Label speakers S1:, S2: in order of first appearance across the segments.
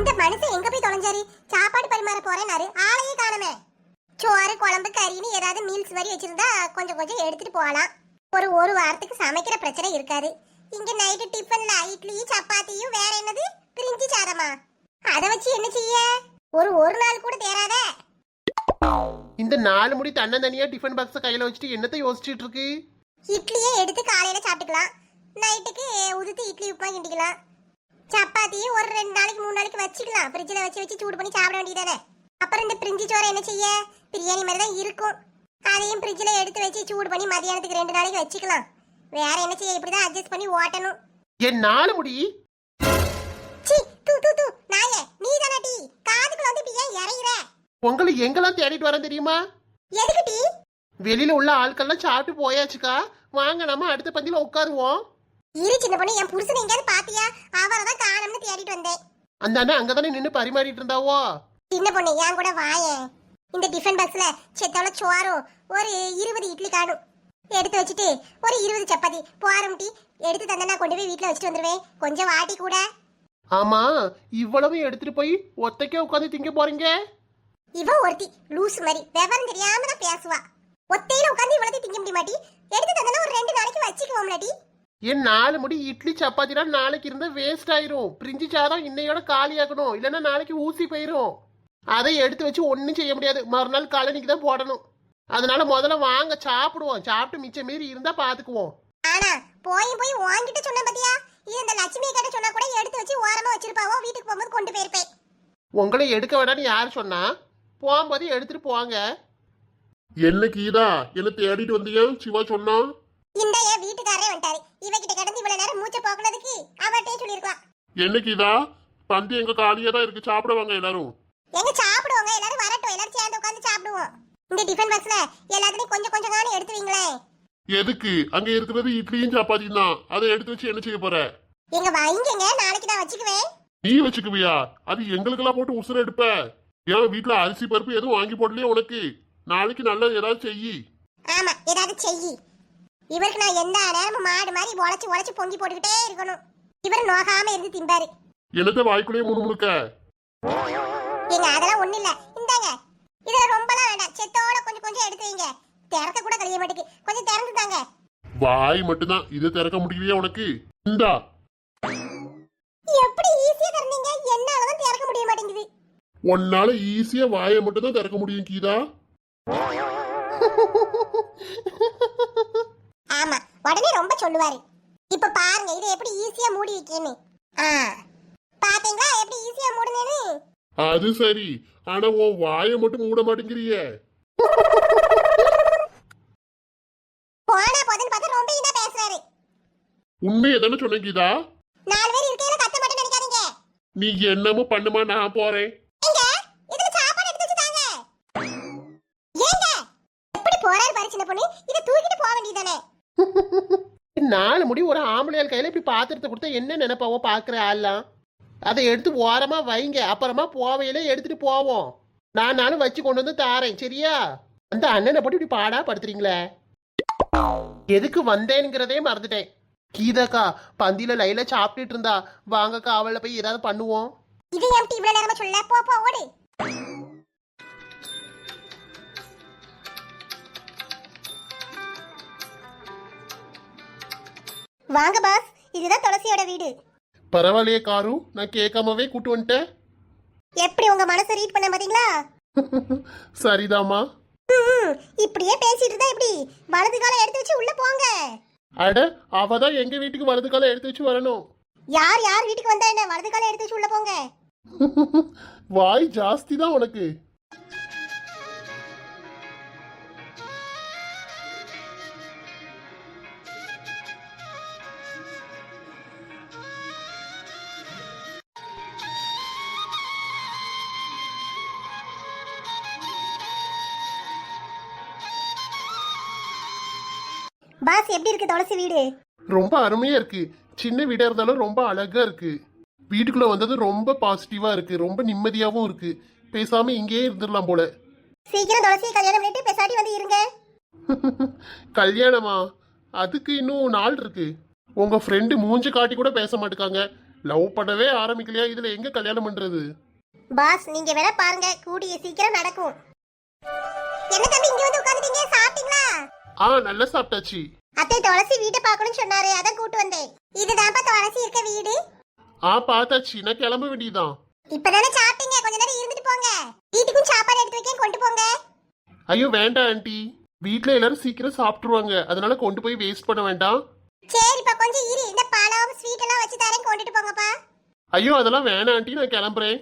S1: இந்த மனுஷன் எங்க போய் தொலைஞ்சாரு? சாப்பாடு பரிமாற போறேன்னாரு, ஆளையே காணமே. சோறு குழம்பு கறின்னு ஏதாவது மீல்ஸ் மாதிரி வச்சிருந்தா கொஞ்சம் கொஞ்சம் எடுத்துட்டு போகலாம். ஒரு வாரத்துக்கு சமைக்கிற பிரச்சனை இருக்காது. இங்க நைட்டு டிஃபன்ல இட்லியும் சப்பாத்தியும் வேற என்னது பிரிஞ்சி சாதமா? அதை வச்சு என்ன செய்ய? ஒரு நாள் கூட தேராத.
S2: இந்த 4 முடி தனியா டிஃபன் பாக்ஸ் கையில வச்சுட்டு என்னத்தை யோசிச்சுட்டு இருக்கு?
S1: இட்லியே எடுத்து காலையில சாப்பிட்டுக்கலாம், நைட்டுக்கு உதுத்து இட்லி உப்புமா கிண்டிக்கலாம். சப்பாத்தியும் ஒரு 2 நாளைக்கு 3 நாளைக்கு வச்சுக்கலாம், ஃப்ரிட்ஜில் வச்சு சூடு பண்ணி சாப்பிட வேண்டியதானே. அப்புறம் இந்த பிரிஞ்சி சோறை என்ன செய்ய? பிரியாணி மாதிரி தான் இருக்கும், அதையும் ஃப்ரிட்ஜில் எடுத்து வச்சு சூடு பண்ணி மதியானத்துக்கு 2 நாளைக்கு வச்சுக்கலாம். வேற என்ன செய்ய? இப்படிதான் அட்ஜஸ்ட் பண்ணி ஓட்டணும்.
S2: என் 4 முடி
S1: சி தூ தூ தூ நாயே, நீ தானே டீ காதுக்குள்ள வந்து இப்படி ஏன் இறங்குற?
S2: உங்களை எங்கெல்லாம் தேடிட்டு வரேன் தெரியுமா?
S1: எதுக்கு டீ?
S2: வெளியில உள்ள ஆட்கள்லாம் சாப்பிட்டு போயாச்சுக்கா, வாங்க நம்ம அடுத்த பந்தியில உட்காருவோம்.
S1: இரு சின்ன பொண்ணு, என் புருஷனை எங்கேயாவது பாத்தியா? அவரை தான் காணோம்னு தேடிட்டு வந்தேன்.
S2: அந்த அண்ணன் அங்கதானே நின்று பரிமாறிட்டு இருந்தாவோ.
S1: சின்ன பொண்ணு என் கூட வாயேன். இந்த டிஃபன் பாக்ஸ்ல செத்தவள சோறும் ஒரு 20 இட்லி காணும் எடுத்து வச்சுட்டு ஒரு 20 சப்பாத்தி போறோம் டீ எடுத்து தந்தனா கொண்டு போய் வீட்டுல வச்சுட்டு வந்துருவேன். கொஞ்சம் வாட்டி கூட.
S2: ஆமா, இவ்வளவு எடுத்துட்டு போய் ஒத்தைக்கே உட்காந்து திங்க போறீங்க?
S1: இவ ஒருத்தி லூஸ் மாதிரி விவரம் தெரியாம தான் பேசுவா. ஒத்தையில உட்காந்து இவ்வளவு திங்க முடிய மாட்டி, எடுத்து தந்தனா ஒரு 2 நாளைக்கு வச்சுக்குவோம்ல டீ.
S2: என் 4 முடி இட்லி சப்பாத்தினா நாளைக்கு இருந்தா வேஸ்ட் ஆயிரும். பிரிஞ்சி சாதம் இன்னையோட காலி ஆகணும், இல்லைன்னா நாளைக்கு ஊசி போயிரும். அதை எடுத்து வச்சு ஒன்னும் செய்ய முடியாது, மறுநாள் காலனிக்கு தான் போடணும். அதனால முதல்ல வாங்க சாப்பிடுவோம், சாப்பிட்டு மிச்சம் மீறி இருந்தா பாத்துக்குவோம்.
S1: ஆனா போய் வாங்கிட்டு சொன்ன பாத்தியா? இது இந்த லட்சுமி கிட்ட சொன்னா கூட எடுத்து வச்சு ஓரமா வச்சிருப்பாவோ, வீட்டுக்கு போகும்போது கொண்டு போயிருப்பேன்.
S2: உங்களை எடுக்க வேண்டாம்னு யார் சொன்னா? போகும்போது எடுத்துட்டு போவாங்க.
S3: என்ன கீதா, என்ன தேடிட்டு வந்தீங்க? சிவா சொன்னா
S1: இந்த என் வீட்டுக்காரரே வந்துட்டாரு. இவகிட்ட கிடந்து இவ்வளவு நேரம் மூச்சை போக்குனதுக்கு அவட்டே சொல்லிருக்கலாம்.
S3: என்ன கீதா, பந்தி எங்க காலியா தான் இருக்கு, சாப்பிட வாங்க எல்லாரும்.
S1: எங்க சாப்பிடுவாங்க, எல்லாரும் வரட்டும், எல்லாரும் சேர்ந்து உட்கார்ந்து சாப்பிடுவோம். இந்த டிஃபன் பாக்ஸ்ல எல்லாத்துலயும் கொஞ்சம் கொஞ்சம் காணி எடுத்து வைங்களே.
S3: எதுக்கு? அங்க இருக்கிறது இட்லியும் சப்பாத்தியும் தான், அதை எடுத்து வச்சு என்ன செய்ய போற?
S1: எங்க வைங்கங்க, நாளைக்கு நான் வச்சுக்குவேன்.
S3: நீ வச்சுக்குவியா? அது எங்களுக்கெல்லாம் போட்டு உசுர எடுப்ப. ஏன் வீட்டுல அரிசி பருப்பு எதுவும் வாங்கி போடலையே உனக்கு? நாளைக்கு நல்லா ஏதாவது செய்யி.
S1: ஆமா, ஏதாவது செய்யி. இவருக்கு நான் எந்த நேரமும் மாடு மாதிரி உழைச்சு பொங்கி போட்டுக்கிட்டே இருக்கணும். இவர் நோகாம இருந்து திம்பாரு.
S3: என்னத்த வாய்க்குள்ளேயே முணுமுணுக்க?
S1: எங்க அதெல்லாம் ஒண்ணு இல்ல, இந்தாங்க. இதுல ரொம்பலாம் வேண்டாம், செத்தோட கொஞ்சம் கொஞ்சம் எடுத்து வைங்க. திறக்க கூட கழிய மாட்டேக்கு, கொஞ்சம் திறந்து தாங்க.
S3: வாய் மட்டும்தான், இதை திறக்க முடியலையா உனக்கு? இந்தா.
S1: எப்படி ஈஸியா திறந்தீங்க? என்னாலதான் திறக்க முடிய மாட்டேங்குது.
S3: உன்னால ஈஸியா வாயை மட்டும் தான் திறக்க முடியும் கீதா.
S1: ஆமா, உடனே ரொம்ப சொல்லுவாரு. இப்ப பாருங்க, இதை எப்படி ஈஸியா மூடி வைக்கேன்னு. பாத்தீங்களா எப்படி ஈஸியா மூடுனேன்னு?
S3: அது சரி, ஆனா உன் வாயை மட்டும் மூட மாட்டேங்கிறியே.
S1: போனா போதுன்னு பார்த்தா ரொம்ப இதா பேசுறாரு.
S3: உண்மையை தானே சொன்ன கீதா.
S1: 4 பேர் இருக்கையில கத்த மாட்டேன்னு நினைக்காதீங்க.
S3: நீ என்னமோ பண்ணுமா, நான் போறேன்.
S1: எங்க இதுல சாப்பாடு எடுத்து வச்சு தாங்க. ஏங்க எப்படி போறாரு பாரு சின்ன பொண்ணு, இத தூக்கிட்டு போக வேண்டியதானே.
S2: 4 முடி ஒரு ஆம்பளையால் கையில இப்படி பாத்திரத்தை கொடுத்தா என்ன நினைப்பாவோ பாக்குற ஆள்லாம். அதை எடுத்து ஓரமா வைங்க, அப்புறமா போவையில எடுத்துட்டு போவோம். நானும் வச்சு கொண்டு வந்து தாரேன், சரியா? அந்த அண்ணனை போட்டு இப்படி பாடா படுத்துறீங்களே. எதுக்கு வந்தேங்கிறதே மறந்துட்டேன். கீதாக்கா பந்தியில லைல சாப்பிட்டுட்டு இருந்தா, வாங்கக்கா அவளை போய் ஏதாவது பண்ணுவோம்.
S1: இது ஏன் இவ்வளவு நேரமா சொல்ல? போ ஓடு. வாங்க பாஸ், இதுதான் துளசியோட வீடு.
S3: பரவாயில்லையே காரு, நான் கேட்காமவே கூட்டு வந்துட்டேன்.
S1: எப்படி உங்க மனசை ரீட் பண்ண பாத்தீங்களா?
S3: சரிதாமா.
S1: இப்படியே பேசிட்டு இருந்தா எப்படி? வலது காலை எடுத்து வச்சு உள்ள போங்க.
S3: அட, அவதான் எங்க வீட்டுக்கு வலது காலை எடுத்து வச்சு வரணும்.
S1: யார் வீட்டுக்கு வந்தா என்ன? வலது காலை எடுத்து வச்சு உள்ள போங்க.
S3: வாய் ஜாஸ்தி தான் உனக்கு.
S1: பாஸ், எப்படி இருக்கு துளசி வீடு?
S3: ரொம்ப அருமையா இருக்கு. சின்ன வீடா இருந்தாலும் ரொம்ப அழகா இருக்கு. வீட்டுக்குள்ள வந்தது ரொம்ப பாசிட்டிவா இருக்கு, ரொம்ப நிம்மதியாவும் இருக்கு. பேசாம இங்கேயே இருந்துடலாம் போல.
S1: சீக்கிரம் துளசி கல்யாணம் பண்ணிட்டு பேசாட்டி வந்து இருங்க.
S3: கல்யாணமா? அதுக்கு இன்னும் நாள் இருக்கு. உங்க ஃப்ரெண்டு மூஞ்சி காட்டி கூட பேச மாட்டுக்காங்க. லவ் பண்ணவே ஆரம்பிக்கலையா, இதுல எங்க கல்யாணம் பண்றது?
S1: பாஸ் நீங்க வேணா பாருங்க, கூடிய சீக்கிரம் நடக்கும். என்ன தம்பி இங்க வந்து உட்கார்ந்துட்டீங்க, சாப்பிட்டீங்களா?
S3: நல்லா சாப்பிட்டாச்சு.
S1: அத்தை துளசி வீட்டை பார்க்கணும்னு சொன்னாரு, அதான் கூட்டு வந்தேன். இதுதான்ப்பா துளசி இருக்க வீடு.
S3: பார்த்தாச்சு, நான் கிளம்ப வேண்டியதுதான்.
S1: இப்பதானே சாப்பிட்டீங்க, கொஞ்ச நேரம் இருந்துட்டு போங்க. வீட்டுக்கும் சாப்பாடு எடுத்து வைக்க கொண்டு போங்க.
S3: ஐயோ வேண்டாம் ஆண்டி, வீட்ல எல்லாரும் சீக்கிரம் சாப்பிட்டுருவாங்க, அதனால கொண்டு போய் வேஸ்ட் பண்ண வேண்டாம்.
S1: சரிப்பா கொஞ்சம் இரு, இந்த பழம் ஸ்வீட் எல்லாம் வச்சு தரேன், கொண்டுட்டு போங்கப்பா.
S3: ஐயோ அதெல்லாம் வேணாம் ஆண்டி, நான் கிளம்புறேன்.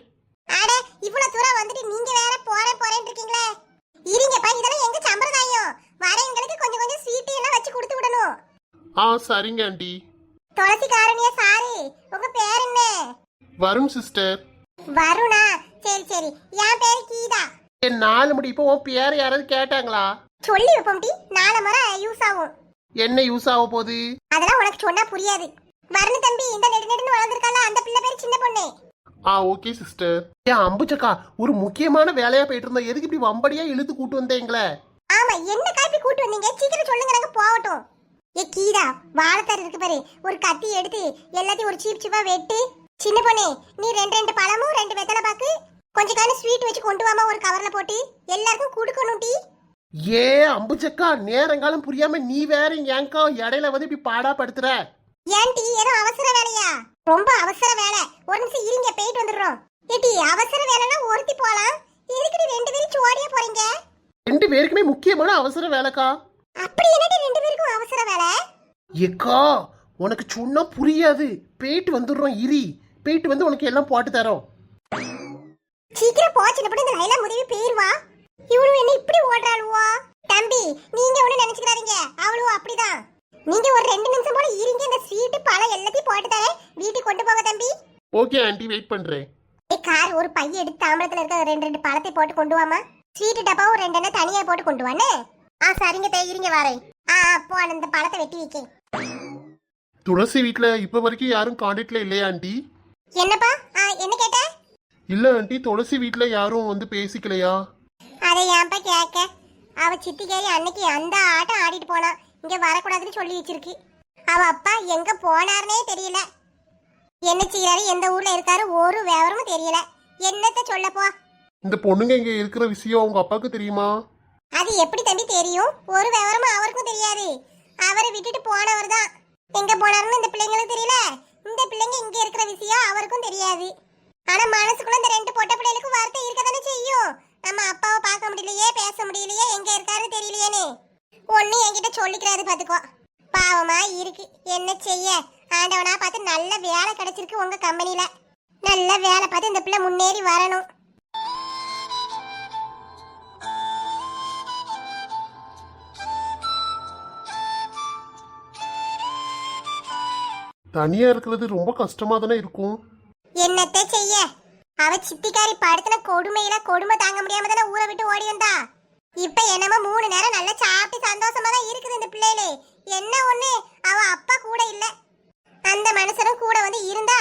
S1: அட இவ்வளவு தூரம் வந்துட்டு நீங்க வேற போறேன்னு இருக்கீங்களே. இருங்கப்பா, இதெல்லாம் எங்க சம்பிரதாயம். வரவங்களுக்கு கொஞ்சம் கொஞ்சம் ஸ்வீட் எல்லாம் வச்சு கொடுத்து விடணும்.
S3: சரிங்க ஆண்டி.
S1: துளசி காரணியா சாரு, உங்க பேர் என்ன?
S3: வரும் சிஸ்டர்.
S1: வருணா? சரி சரி, என் பேரு கீதா.
S2: என் 4 முடி இப்போ உன் பேரை யாராவது கேட்டாங்களா?
S1: சொல்லி வைப்போம் டி, 4 முறை யூஸ் ஆகும்.
S2: என்ன யூஸ் ஆக போகுது?
S1: அதெல்லாம் உனக்கு சொன்னா புரியாது. வருண் தம்பி, இந்த நெடுநெடுன்னு வளர்ந்துருக்கால அந்த பிள்ளை பேரு சின்ன பொண்ணு.
S3: Okay sister.
S2: ஏன் அம்புச்சக்கா, ஒரு முக்கியமான வேலையா போயிட்டு இருந்தோம், எதுக்கு இப்படி வம்படியா இழுத்து கூட்டு வந்தீங்களே?
S1: ஆமா, என்ன காப்பி கூட்டு வந்தீங்க? சீக்கிரம் சொல்லுங்க, நாங்க போகட்டும். ஏ கீதா, வாழைத்தார் இருக்கு பாரு, ஒரு கத்தி எடுத்து எல்லாத்தையும் ஒரு சீப் சீப்பா வெட்டு. சின்ன பொண்ணு, நீ 2 பழமும் 2 வெத்தலை பாக்கு கொஞ்சம் காண ஸ்வீட் வச்சு கொண்டு வாமா, ஒரு கவர்ல போட்டு எல்லாருக்கும் கொடுக்கணும் டி.
S2: ஏ அம்புச்சக்கா, நேரங்காலம் புரியாம நீ வேற ஏங்கா இடையில வந்து இப்படி பாடா படுத்துற?
S1: ஏன் டி, ஏதோ அவசர வேலையா? ரொம்ப அவசர வேலை, ஒரு நிமிஷம் இருங்க, போயிட்டு வந்துடுறோம். ஏடி அவசர வேலைன்னா ஒருத்தி போலாம், எதுக்கு 2 பேரும் சோடியா போறீங்க?
S2: 2 பேருக்குமே முக்கியமான அவசர வேலைக்கா.
S1: அப்படி என்னடி 2 பேருக்கும் அவசர வேலை?
S2: ஏக்கா உனக்கு சொன்னா புரியாது, போயிட்டு வந்துடுறோம், இரி போயிட்டு வந்து உனக்கு எல்லாம் போட்டு தரோம்.
S1: சீக்கிரம் போ, சின்ன பொண்ணு, இந்த லைலா முதவி போயிருவா. இவனு என்ன இப்படி ஓடுறாளுவா? தம்பி நீங்க ஒண்ணு நினைச்சுக்கிறாதீங்க, அவளும் அப்படிதான். நீங்க ஒரு 2 நிமிஷம் போல இருங்க, இந்த ஸ்வீட் பழம் எல்லாத்தையும் போட்டு தரேன், வீட்டுக்கு கொண்டு போங்க தம்பி.
S3: ஓகே ஆண்டி, வெயிட் பண்றேன்.
S1: கார் ஒரு பைய எடுத்து தாம்பளத்துல இருக்க 2 பழத்தை போட்டு கொண்டு வாமா. ஸ்வீட் டப்பாவும் 2 தனியா போட்டு கொண்டு வானே. சரிங்க தே, இருங்க வரேன். போ, அந்த பழத்தை வெட்டி வைக்க.
S3: துளசி வீட்ல இப்ப வரைக்கும் யாரும் கான்டாக்ட்ல இல்லையா ஆண்டி?
S1: என்னப்பா? என்ன கேட்ட?
S3: இல்ல ஆண்டி, துளசி வீட்ல யாரும் வந்து பேசிக்கலையா?
S1: அதை ஏன்பா கேட்க? அவ சித்திக்காரி அன்னைக்கு அந்த ஆட்டம் ஆடிட்டு போனா, இங்க வரக்கூடாதுன்னு சொல்லி வச்சிருக்கு. அவ அப்பா எங்க போனாருனே தெரியல, என்ன செய்யறாரு, எந்த ஊர்ல இருக்காரு, ஒரு விவரமும் தெரியல. என்னத்த சொல்லப்போ?
S3: இந்த பொண்ணுங்க இங்க இருக்கிற விஷயம் உங்க அப்பாவுக்கு தெரியுமா?
S1: அது எப்படி தம்பி தெரியும்? ஒரு விவரமும் அவருக்கும் தெரியாது. அவரை விட்டுட்டு போனவர் தான். எங்க போனாருன்னு இந்த பிள்ளைங்களுக்கு தெரியல, இந்த பிள்ளைங்க இங்க இருக்கிற விஷயம் அவருக்கும் தெரியாது. ஆனா மனசுக்குள்ள இந்த 2 பொட்ட பிள்ளைகளுக்கும் வார்த்தை இருக்கதானே செய்யும். நம்ம அப்பாவை பார்க்க முடியலையே, பேச முடியலையே, எங்க இருக்காரு தெரியலையேன்னு ஒண்ணு என்கிட்ட சொல்லிக்கிறாரு பாத்துக்கோ. பாவமா இருக்கு, என்ன செய்ய? ஆண்டவனா பார்த்து நல்ல வேலை கிடைச்சிருக்கு உங்க கம்பெனில. நல்ல வேலை பார்த்து இந்த பிள்ளை முன்னேறி வரணும்.
S3: தனியா இருக்கிறது ரொம்ப கஷ்டமா தானே இருக்கும்.
S1: என்னத்த செய்ய? அவ சித்திக்காரி படுத்தின கொடுமை தாங்க முடியாம தானே ஊரை விட்டு ஓடி வந்தா. இப்ப என்னமோ 3 நேரம் நல்லா சாப்பிட்டு சந்தோஷமா தான் இருக்குது இந்த பிள்ளைகளே. என்ன ஒண்ணு, அவ அப்பா கூட இல்ல, அந்த மனுஷனும் கூட வந்து இருந்தா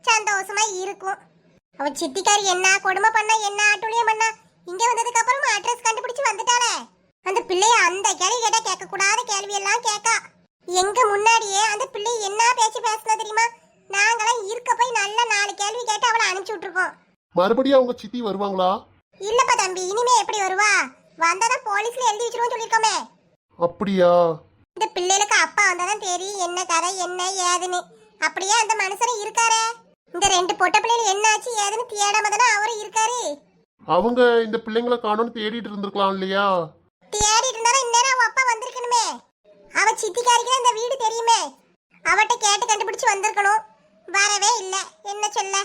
S1: சந்தோஷமா இருக்கும். அவ சித்திக்காரி என்ன கொடுமை பண்ணா, என்ன ஆட்டுளியம் பண்ணா, இங்க வந்ததுக்கு அப்புறமா அட்ரஸ் கண்டுபிடிச்சு வந்துட்டாளே. அந்த பிள்ளைய அந்த கேள்வி கேட்டா கேட்க கூடாத கேள்வி எல்லாம் கேட்கா. எங்க முன்னாடியே அந்த பிள்ளை என்ன பேச்சு பேசினா தெரியுமா? நாங்களாம் இருக்க போய் நல்ல 4 கேள்வி கேட்டு அவளை அனுப்பிச்சு விட்டுருக்கோம்.
S3: மறுபடியும் அவங்க சித்தி வருவாங்களா?
S1: இல்லப்பா தம்பி, இனிமே எப்படி வருவா? வந்தாதான் போலீஸ்ல எழுதி வச்சிருவோம் சொல்லிருக்கோமே.
S3: அப்படியா?
S1: இந்த பிள்ளைகளுக்கு அப்பா வந்தாதான் தெரியும் என்ன கதை என்ன ஏதுன்னு. அப்படியே அந்த மனுஷனும் இருக்காரே. இந்த 2 பொட்ட பிள்ளைகள் என்னாச்சு ஏதுன்னு தேடாம தானே அவரும் இருக்காரு.
S3: அவங்க இந்த பிள்ளைங்களை காணோன்னு தேடிட்டு இருந்திருக்கலாம் இல்லையா?
S1: தேடிட்டு இருந்தாலும் இந்நேரம் அவ அப்பா வந்திருக்கணுமே. அவ சித்திக்காரிக்கு தான் இந்த வீடு தெரியுமே, அவட்ட கேட்டு கண்டுபிடிச்சு வந்திருக்கணும். வரவே இல்ல, என்ன சொல்ல?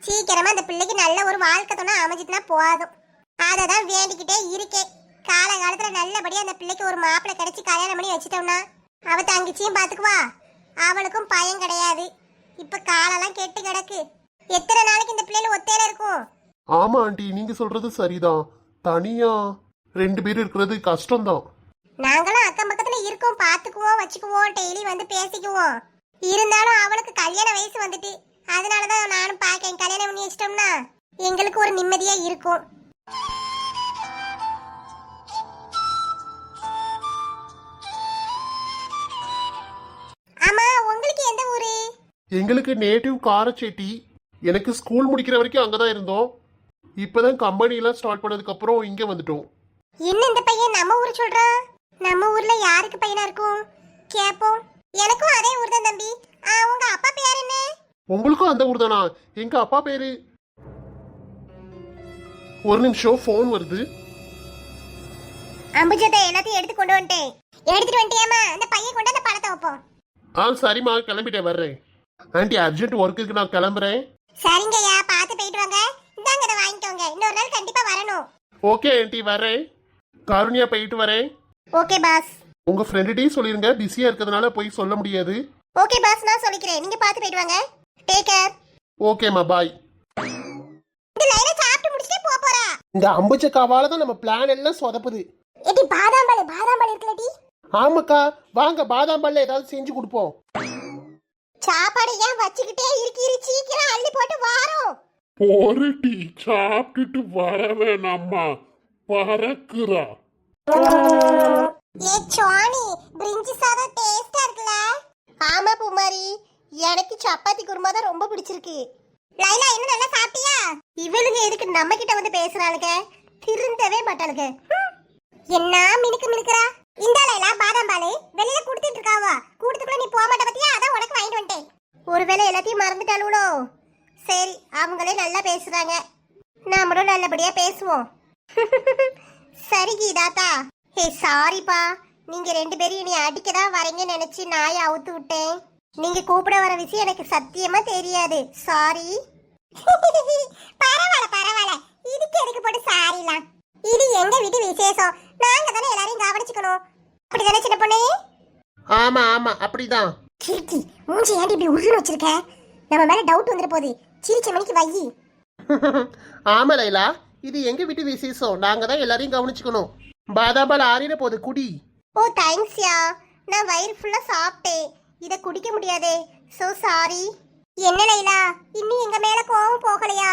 S1: சீக்கிரமா அந்த பிள்ளைக்கு நல்ல ஒரு வாழ்க்கை துணை அமைஞ்சிட்டுனா போதும். அததான் வேண்டிக்கிட்டே இருக்கேன். காலகாலத்துல நல்லபடியா அந்த பிள்ளைக்கு ஒரு மாப்பிள்ளை கிடைச்சி கல்யாணம் பண்ணி வச்சுட்டோம்னா அவ தங்கச்சியும் பாத்துக்குவா, அவளுக்கும் பயம் கிடையாது. இப்ப காலெல்லாம் கெட்டு கிடக்கு, எத்தனை நாளைக்கு இந்த பிள்ளைல ஒத்தையில இருக்கும்?
S3: ஆமா ஆண்டி, நீங்க சொல்றது சரிதான். தனியா 2 பேர் இருக்கிறது கஷ்டம்தான்.
S1: நாங்களும் அக்கம் பக்கத்துல இருக்கோம், பாத்துக்குவோம், வச்சுக்குவோம், டெய்லி வந்து பேசிக்குவோம். இருந்தாலும் அவளுக்கு கல்யாண வயசு வந்துட்டு, அதனாலதான் நானும் பாக்கேன். கல்யாணம் பண்ணி வச்சிட்டோம்னா எங்களுக்கு ஒரு நிம்மதியா இருக்கும். ஆமா, உங்களுக்கு எந்த ஊரு?
S3: எங்களுக்கு நேட்டிவ் காரச்சேட்டி. எனக்கு ஸ்கூல் முடிக்கிற வரைக்கும் அங்கதான் இருந்தோம். இப்பதான் கம்பெனிலாம் ஸ்டார்ட் பண்ணதுக்கு அப்புறம் இங்க வந்துட்டோம்.
S1: என்ன இந்த பையன் நம்ம ஊர் சொல்றான்? நம்ம ஊர்ல யாருக்கு பையனா இருக்கும் கேப்போம். எனக்கும் அதே ஊர் தான் தம்பி. உங்க அப்பா பேர் என்ன?
S3: உங்களுக்கும் அந்த ஊர் தானா? எங்க அப்பா பேரு. ஒரு நிமிஷம், ஃபோன் வருது.
S1: அம்புஜத்தை எல்லாத்தையும் எடுத்து கொண்டு வந்துட்டேன். எடுத்துட்டு வந்துட்டியாமா? அந்த பையன் கொண்டு அந்த பழத்தை வைப்போம்.
S3: சரிம்மா, கிளம்பிட்டேன், வர்றேன். ஆண்டி, அர்ஜென்ட் ஒர்க் இருக்கு, நான் கிளம்புறேன்.
S1: சரிங்கய்யா, பார்த்து போயிட்டு வாங்க. இந்தாங்க இதை வாங்கிக்கோங்க. இன்னொரு நாள் கண்டிப்பா வரணும்.
S3: ஓகே ஆண்டி, வரேன். காருண்யா, போயிட்டு வரேன்.
S1: Okay boss.
S3: உங்க ஃப்ரெண்டுகிட்டையும் சொல்லிருங்க, பிஸியா இருக்கிறதுனால போய் சொல்ல முடியாது.
S1: ஓகே பாஸ், நான் சொல்லிக்கிறேன். நீங்க பார்த்து போயிட்டு வாங்க. Take care.
S3: ஓகேம்மா, பாய்.
S1: இந்த லைனை சாப்பிட்டு முடிச்சிட்டே போறா.
S2: இந்த அம்புச்சக்காவால தான் நம்ம பிளான் எல்லாம் சொதப்புது.
S1: ஏடி பாதாம் பால் இருக்குலடி.
S2: ஆமாக்கா, வாங்க பாதாம் பால்ல ஏதாவது செஞ்சு கொடுப்போம்.
S1: சாப்பாடு ஏன் வச்சுக்கிட்டே இருக்கீரு? சீக்கிரம் அள்ளி போட்டு வாரோம்.
S3: போரட்டி சாப்பிட்டுட்டு வர வேணாம்மா, பறக்குறா.
S1: ஏ சோனி, பிரிஞ்சி சாதம் டேஸ்டா இருக்குல? ஆமா பூமாரி, எனக்கு சப்பாத்தி குருமா தான் ரொம்ப பிடிச்சிருக்கு. லைலா, என்ன நல்லா சாப்பிட்டியா? இவளுங்க எதுக்கு நம்ம கிட்ட வந்து பேசுறாளுங்க? திருந்தவே மாட்டாளுங்க. என்ன மினுக்குறா? இந்த லைலா பாதாம் பால் வெளியில குடுத்துட்டு இருக்காவா? கூட்டத்துக்குள்ள நீ போக மாட்ட பத்தியா? அதான் உனக்கு வாங்கிட்டு வந்துட்டேன். ஒருவேளை எல்லாத்தையும் மறந்துட்டாளுவோ? சரி, அவங்களே நல்லா பேசுறாங்க, நாமளும் நல்லபடியா பேசுவோம். சரி கீதாத்தா. ஹே சாரிப்பா, நீங்க 2 பேரும் இனி அடிக்கதான் வரீங்கன்னு நினைச்சு நாயை அவுத்து விட்டேன். நீங்க கூப்பிட வர விஷயம் எனக்கு சத்தியமா தெரியாது. சாரி. பரவாயில்ல, இதுக்கு எதுக்கு போட்டு சாரிலாம்? இது எங்க வீட்டு விசேஷம், நாங்க தானே எல்லாரையும் கவனிச்சுக்கணும். அப்படிதானே சின்ன பொண்ணு?
S2: ஆமா ஆமா, அப்படிதான்.
S1: கிறுக்கி, மூஞ்சி ஏன்டி இப்படி உருன்னு வச்சிருக்க? நம்ம மேல டவுட் வந்துட போகுது. சிரிச்ச மணிக்கு வை.
S2: ஆமா லைலா, இது எங்க வீட்டு விசேஷம், நாங்க தான் எல்லாரையும் கவனிச்சுக்கணும். பாதாம் பால் ஆறிட போகுது, குடி.
S1: ஓ தேங்க்ஸ்யா, நான் வயிறு ஃபுல்லா சாப்பிட்டேன். இத குடிக்க முடியாதே, சோ சாரி. என்ன லைலா, இன்னும் எங்க மேல கோவம் போகலையா?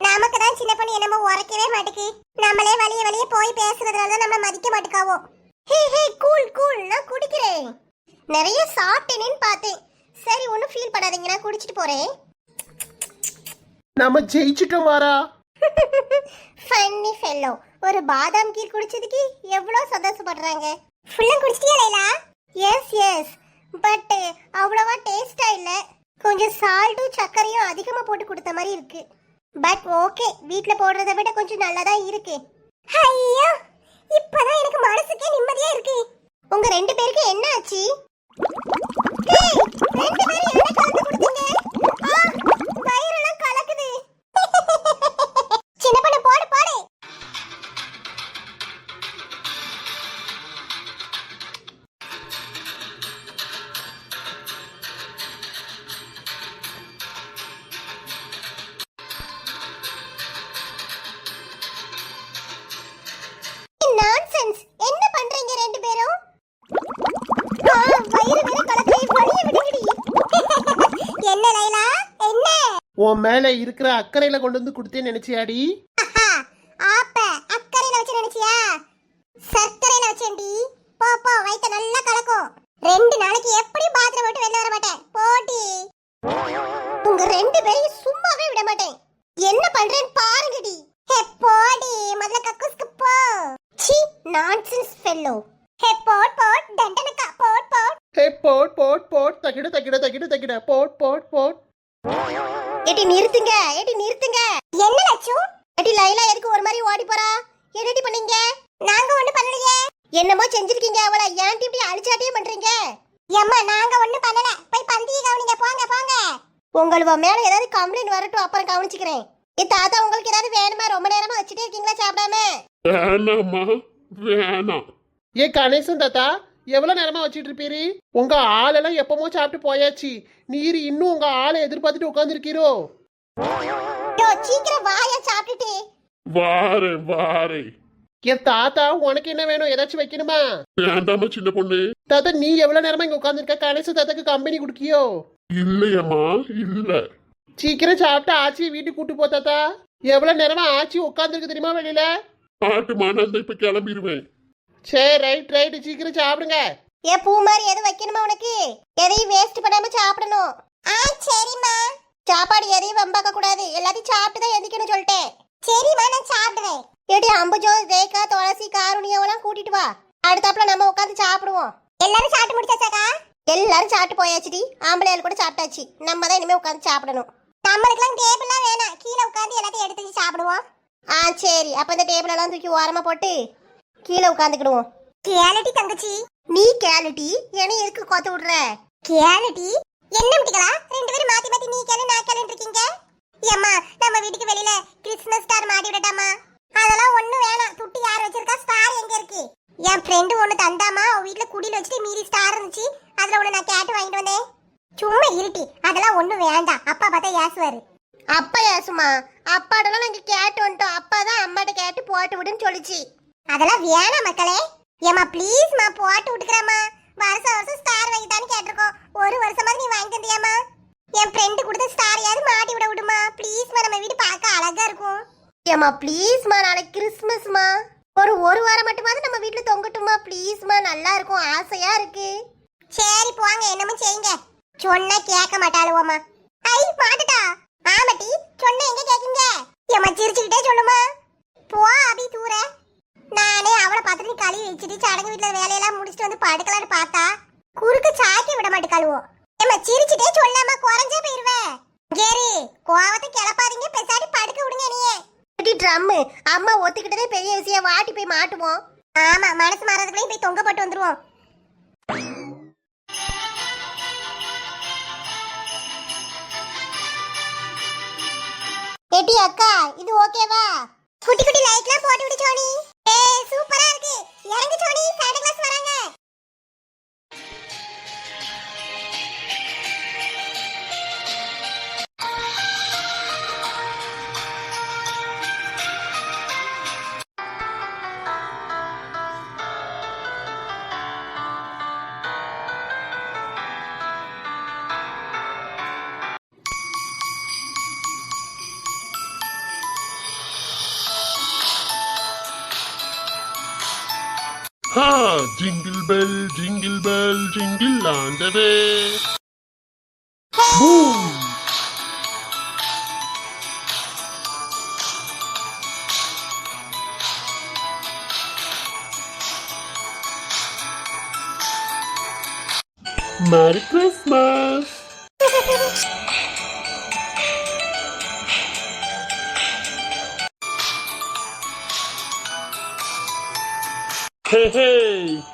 S1: நமக்கு தான் சின்ன பண்ணி என்னமோ உரைக்கவே மாட்டுக்கு. நம்மளே வழிய போய் பேசுறதுனால தான் நம்ம மதிக்க மாட்டுக்காவோ. ஹே கூல், நான் குடிக்கிறேன். நிறைய சாப்பிட்டேனேன்னு பார்த்தேன். சரி, ஒன்னும் ஃபீல் பண்ணாதீங்க, நான் குடிச்சிட்டு போறேன்.
S2: நம்ம ஜெயிச்சிட்டோம் மாறா.
S1: ஃபன்னி ஃபெல்லோ, ஒரு பாதாம் கீர் குடிச்சதுக்கு எவ்வளவு சந்தோஷப்படுறாங்க. ஃபுல்லா குடிச்சிட்டியா லைலா? எஸ், பட் அவ்வளவா டேஸ்டா இல்ல. கொஞ்சம் சால்ட்டும் சர்க்கரையும் அதிகமா போட்டு கொடுத்த மாதிரி இருக்கு. பட் ஓகே, வீட்ல போடுறத விட கொஞ்சம் நல்லதா இருக்கு. ஐயோ, இப்பதான் எனக்கு மனசுக்கே நிம்மதியா இருக்கு. உங்க 2 பேருக்கு என்ன ஆச்சு? ஏய், 2 பேரும் என்ன கலந்து கொடுத்தீங்க? வயிறெல்லாம் கலக்குது. சின்ன பண்ண போடு. நான்சென்ஸ், என்ன பண்றீங்க 2 பேரும்? வயிறு வேற கலக்குது, வலிய விடுங்கடி. என்ன லைலா, என்ன?
S2: உன் மேல இருக்கிற அக்கறையில கொண்டு வந்து கொடுத்தேன்னு நினைச்சியாடி?
S1: ஆப்ப அக்கறையில வச்சு நினைச்சியா? சர்க்கரையில வச்சேன்டி. போ வயித்த நல்லா கலக்கும். 2 நாளைக்கு எப்படி பாத்ரூம் விட்டு வெளில வர மாட்டேன். போடி. உங்க 2 பேரையும் சும்மாவே விட மாட்டேன். என்ன பண்றேன்னு பாருங்கடி. ஹே போடி, முதல்ல கக்கூஸ்க்கு போ. சி, நான்சென்ஸ் ஃபெல்லோ. ஹே போட் டண்டனக்கா போட்.
S2: ஹே போட் தகிட போட்.
S1: ஏடி நிறுத்துங்க. என்ன லட்சு? ஏடி லைலா எதுக்கு ஒரு மாதிரி ஓடி போறா? என்னடி பண்ணீங்க? நாங்க ஒண்ணும் பண்ணலையே. என்னமோ செஞ்சிருக்கீங்க அவளை. ஏன் இப்படி அழிச்சாட்டியே பண்றீங்க? ஏம்மா, நாங்க ஒண்ணும் பண்ணல. போய் பந்தியை கவனிங்க. போங்க. உங்களுக்கு மேல ஏதாவது கம்ப்ளைண்ட் வரட்டும், அப்புறம் கவனிச்சுக்கிறேன். தாத்தா, உங்களுக்கு ஏதாவது வேணுமா? ரொம்ப நேரமா வச்சுட்டே இருக்கீங்களா சாப்பிடாம?
S3: வேணாம்மா, வேணாம்.
S2: ஏ கணேசன் தாத்தா, எவ்வளவு நேரமா வச்சிட்டு இருப்பீரு? உங்க ஆளெல்லாம் எப்பமோ சாப்பிட்டு போயாச்சு. நீர் இன்னும் உங்க ஆளை எதிர்பார்த்துட்டு உட்காந்துருக்கீரோ?
S1: சீக்கிரம் வாயா சாப்பிட்டுட்டு.
S3: வாரேன்.
S2: என் தாத்தா, உனக்கு என்ன வேணும்? ஏதாச்சும் வைக்கணுமா?
S3: வேண்டாமா சின்ன பொண்ணு.
S2: தாத்தா, நீ எவ்வளவு நேரமா இங்க உட்காந்துருக்க? கணேசன் தாத்தாக்கு கம்பெனி குடுக்கியோ?
S3: இல்லையம்மா, இல்ல.
S2: சீக்கிரம் சாப்பிட்டு ஆச்சி வீட்டுக்கு கூட்டு போ தாத்தா. எவ்வளவு நேரமா ஆச்சி உட்காந்துருக்கு தெரியுமா வெளியில?
S3: ஆட்டுமா, நான் இப்ப கிளம்பிடுவேன்.
S2: சரி, ரைட், சீக்கிரம் சாப்பிடுங்க.
S1: ஏ பூ மாதிரி எது வைக்கணுமா உனக்கு? எதையும் வேஸ்ட் பண்ணாம சாப்பிடணும். ஆ சரிம்மா.
S4: சாப்பாடு எதையும் வம்பாக்க கூடாது, எல்லாத்தையும் சாப்பிட்டு தான் எந்திக்கணும் சொல்லிட்டேன்.
S1: சரிம்மா நான் சாப்பிடுறேன்.
S4: ஏடி அம்புஜோ, ரேகா, துளசி, காருணியாவெல்லாம் கூட்டிட்டு வா. அடுத்தாப்புல நம்ம உட்காந்து சாப்பிடுவோம்.
S1: எல்லாரும் சாப்பிட்டு முடிச்சாச்சாக்கா?
S4: எல்லாரும் சாப்பிட்டு போயாச்சுடி, ஆம்பளையால் கூட சாப்பிட்டாச்சு. நம்ம தான் இனிமே உட்காந்து சாப்பிடணும்.
S1: நம்மளுக்குலாம் டேபிள்லாம் வேணாம், கீழே உட்காந்து எல்லாத்தையும் எடுத்து வச்சு சாப்பிடுவோம்.
S4: ஆ சரி, அப்ப இந்த டேபிள் எல்லாம் தூக்கி ஓரமா போட்டு கீழே உட்காந்துக்கிடுவோம்.
S1: கேளட்டி தங்கச்சி.
S4: நீ கேளுட்டி, என்னை எதுக்கு கொத்து விடுற?
S1: கேளட்டி என்ன முட்டிகளா? ரெண்டு பேரும் மாத்தி மாத்தி நீ கேளு நான் கேளுன்னு இருக்கீங்க. ஏம்மா நம்ம வீட்டுக்கு வெளியில கிறிஸ்மஸ் ஸ்டார் மாட்டி விடட்டாமா? அதெல்லாம் ஒண்ணும் வேணாம். துட்டி யார் வச்சிருக்கா? ஸ்டார் எங்க இருக்கு? என் ஃப்ரெண்டு ஒண்ணு தந்தாமா, அவ வீட்டுல குடியில வச்சுட்டு மீறி ஸ்டார் இருந்துச்சு, அதுல ஒண்ணு நான் கேட்டு வாங்கிட்டு வந்தேன். சும்மா இருட்டி, அதெல்லாம் ஒண்ணும் வேண்டாம். அப்பா பார்த்தா ஏசுவாரு.
S4: அப்பா ஏசுமா? அப்பாடெல்லாம் நாங்க கேட்டு வந்துட்டோம். அப்பா தான் அம்மாட்ட கேட்டு போட்டு விடுன்னு சொல்லிச்சு.
S1: அதெல்லாம் வேணாம் மக்களே. ஏம்மா ப்ளீஸ்மா போட்டு விட்டுக்கிறேம்மா. வருஷம் வருஷம் ஸ்டார் வாங்கிட்டான்னு கேட்டிருக்கோம். ஒரு வருஷமா நீ வாங்கி தந்தியாமா? என் ஃப்ரெண்டு கொடுத்த ஸ்டாரையாவது மாட்டி விட விடுமா ப்ளீஸ்மா. நம்ம வீடு பார்க்க அழகா இருக்கும்.
S4: ஏமா ப்ளீஸ்மா, நாளைக்கு கிறிஸ்மஸ்மா. ஒரு வாரம் மட்டுமாவது நம்ம வீட்டுல தொங்கட்டுமா ப்ளீஸ்மா, நல்லா இருக்கும், ஆசையா இருக்கு.
S1: சரி போங்க, என்னமோ செய்யுங்க. சொன்னா கேட்க மாட்டாளுவோமா. ஐ மாட்டுட்டா. ஆமாட்டி, சொன்ன எங்க கேக்குங்க? ஏம்மா சிரிச்சுக்கிட்டே சொல்லுமா. போ அபி தூர. நானே அவளை பார்த்துட்டு நீ கழுவி வச்சுட்டு சடங்கு வீட்டுல வேலையெல்லாம் முடிச்சுட்டு வந்து படுக்கலான்னு பார்த்தா குறுக்கு சாக்கி விட மாட்டேக்காளுவோ. ஏம்மா சிரிச்சுட்டே சொல்லாம குறைஞ்சே போயிருவேன். கேரி கோவத்தை கிளப்பாதீங்க, பெசாடி படுக்க விடுங்க நீயே.
S4: ட்ரம்மு அம்மா ஒத்துக்கிட்டதே பெரிய விஷயம், வாட்டி போய் மாட்டுவோம்.
S1: ஆமா, மனசு மாறதுக்குள்ளேயும் போய் தொங்க போட்டு வந்துருவோம்.
S4: ஏடி அக்கா, இது ஓகேவா?
S1: குட்டி குட்டி லைட்லாம் போட்டு விடு சோனி. ஏய் சூப்பரா இருக்கு. இறங்கு சோனி, சாண்டா கிளாஸ் வராங்க.
S3: Ha! Jingle bell, jingle on the way. Boom! Merry Christmas! Hey, hey!